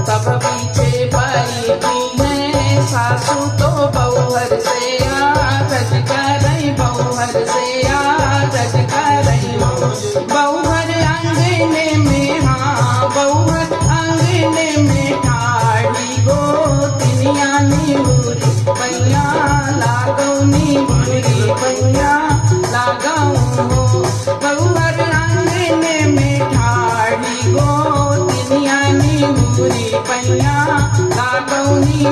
तब पीछे बैठी है सासू तो बहुहर से आरज करई बहुहर से आरज करई बहुहर अंगने में हाँ बहुहर अंगने में ठाड़ी गोतिनिया निहुरी पैया लागौनी बुरी पैया लागौ बहुहर अंगने में ठाड़ी गोतिनिया निहुरी पैया लागौनी